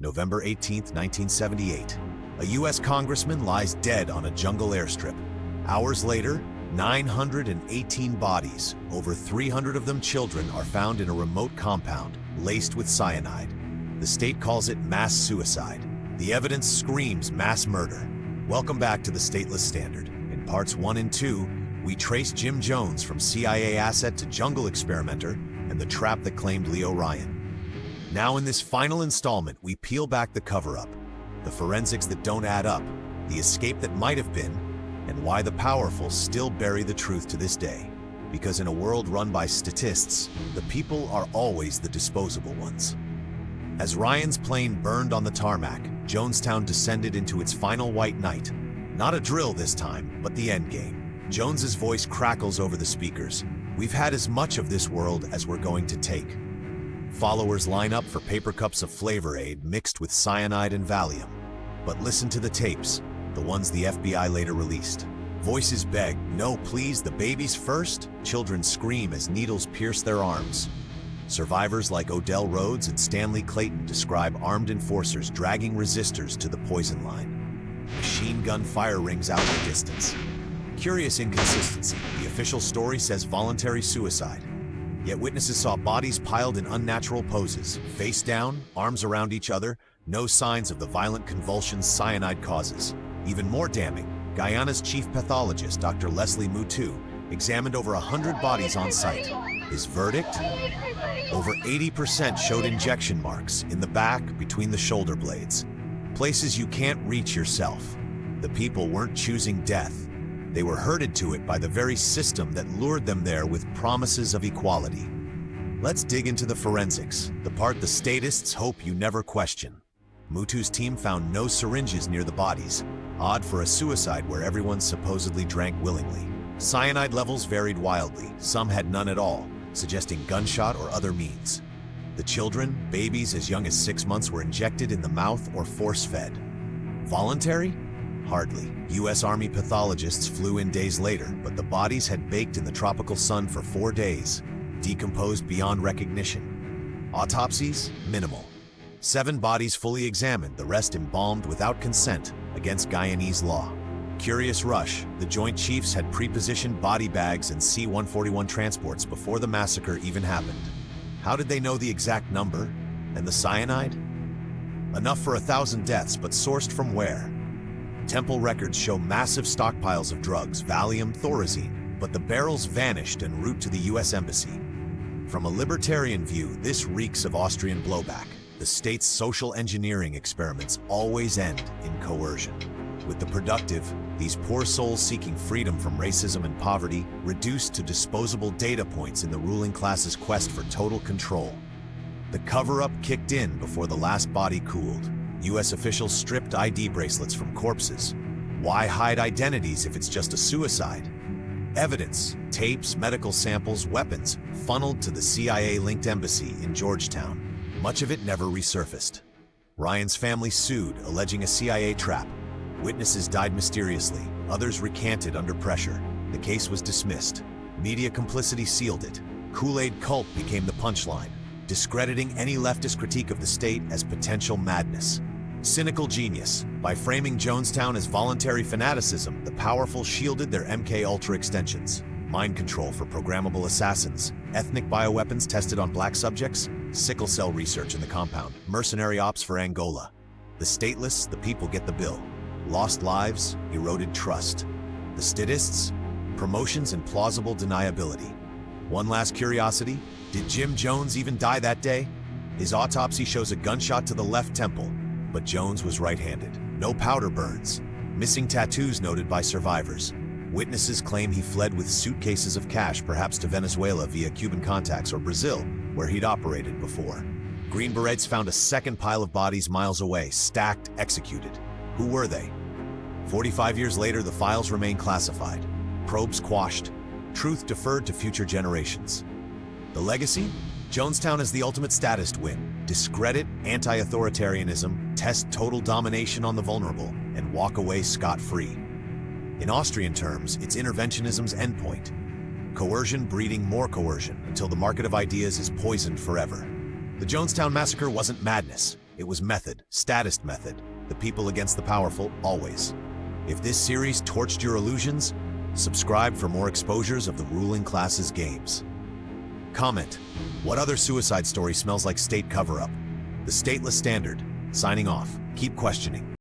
November 18, 1978. A U.S. congressman lies dead on a jungle airstrip. Hours later, 918 bodies, over 300 of them children, are found in a remote compound, laced with cyanide. The state calls it mass suicide. The evidence screams mass murder. Welcome back to the Stateless Standard. In parts 1 and 2, we trace Jim Jones from CIA asset to jungle experimenter and the trap that claimed Leo Ryan. Now in this final installment, we peel back the cover-up, the forensics that don't add up, the escape that might have been, and why the powerful still bury the truth to this day. Because in a world run by statists, the people are always the disposable ones. As Ryan's plane burned on the tarmac, Jonestown descended into its final white night. Not a drill this time, but the endgame. Jones's voice crackles over the speakers. We've had as much of this world as we're going to take. Followers line up for paper cups of Flavor Aid mixed with cyanide and Valium. But listen to the tapes, the ones the FBI later released. Voices beg, "No, please, the babies first." Children scream as needles pierce their arms. Survivors like Odell Rhodes and Stanley Clayton describe armed enforcers dragging resistors to the poison line. Machine gun fire rings out in the distance. Curious inconsistency. The official story says voluntary suicide. Yet witnesses saw bodies piled in unnatural poses, face down, arms around each other, no signs of the violent convulsions cyanide causes. Even more damning, Guyana's chief pathologist, Dr. Leslie Mutu, examined over 100 bodies on site. His verdict? Over 80% showed injection marks in the back, between the shoulder blades. Places you can't reach yourself. The people weren't choosing death. They were herded to it by the very system that lured them there with promises of equality. Let's dig into the forensics, the part the statists hope you never question. Mutu's team found no syringes near the bodies, odd for a suicide where everyone supposedly drank willingly. Cyanide levels varied wildly, some had none at all, suggesting gunshot or other means. The children, babies as young as 6 months, were injected in the mouth or force-fed. Voluntary? Hardly. U.S. Army pathologists flew in days later, but the bodies had baked in the tropical sun for 4 days, decomposed beyond recognition. Autopsies? Minimal. 7 bodies fully examined, the rest embalmed without consent, against Guyanese law. Curious rush, the Joint Chiefs had pre-positioned body bags and C-141 transports before the massacre even happened. How did they know the exact number? And the cyanide? Enough for 1,000 deaths, but sourced from where? Temple records show massive stockpiles of drugs, Valium, Thorazine, but the barrels vanished en route to the U.S. Embassy. From a libertarian view, this reeks of Austrian blowback. The state's social engineering experiments always end in coercion. With the productive, these poor souls seeking freedom from racism and poverty, reduced to disposable data points in the ruling class's quest for total control. The cover-up kicked in before the last body cooled. U.S. officials stripped ID bracelets from corpses. Why hide identities if it's just a suicide? Evidence, tapes, medical samples, weapons, funneled to the CIA-linked embassy in Georgetown. Much of it never resurfaced. Ryan's family sued, alleging a CIA trap. Witnesses died mysteriously, others recanted under pressure. The case was dismissed. Media complicity sealed it. Kool-Aid cult became the punchline, discrediting any leftist critique of the state as potential madness. Cynical genius. By framing Jonestown as voluntary fanaticism, the powerful shielded their MK Ultra extensions. Mind control for programmable assassins, ethnic bioweapons tested on black subjects, sickle cell research in the compound, mercenary ops for Angola. The stateless, the people get the bill. Lost lives, eroded trust. The statists? Promotions and plausible deniability. One last curiosity, did Jim Jones even die that day? His autopsy shows a gunshot to the left temple, but Jones was right-handed. No powder burns. Missing tattoos noted by survivors. Witnesses claim he fled with suitcases of cash, perhaps to Venezuela via Cuban contacts, or Brazil, where he'd operated before. Green Berets found a second pile of bodies miles away, stacked, executed. Who were they? 45 years later, the files remain classified. Probes quashed. Truth deferred to future generations. The legacy? Jonestown is the ultimate statist win. Discredit anti-authoritarianism, test total domination on the vulnerable, and walk away scot-free. In Austrian terms, it's interventionism's endpoint. Coercion breeding more coercion until the market of ideas is poisoned forever. The Jonestown Massacre wasn't madness. It was method, statist method, the people against the powerful, always. If this series torched your illusions, subscribe for more exposures of the ruling class's games. Comment, what other suicide story smells like state cover-up? The Stateless Standard, signing off. Keep questioning.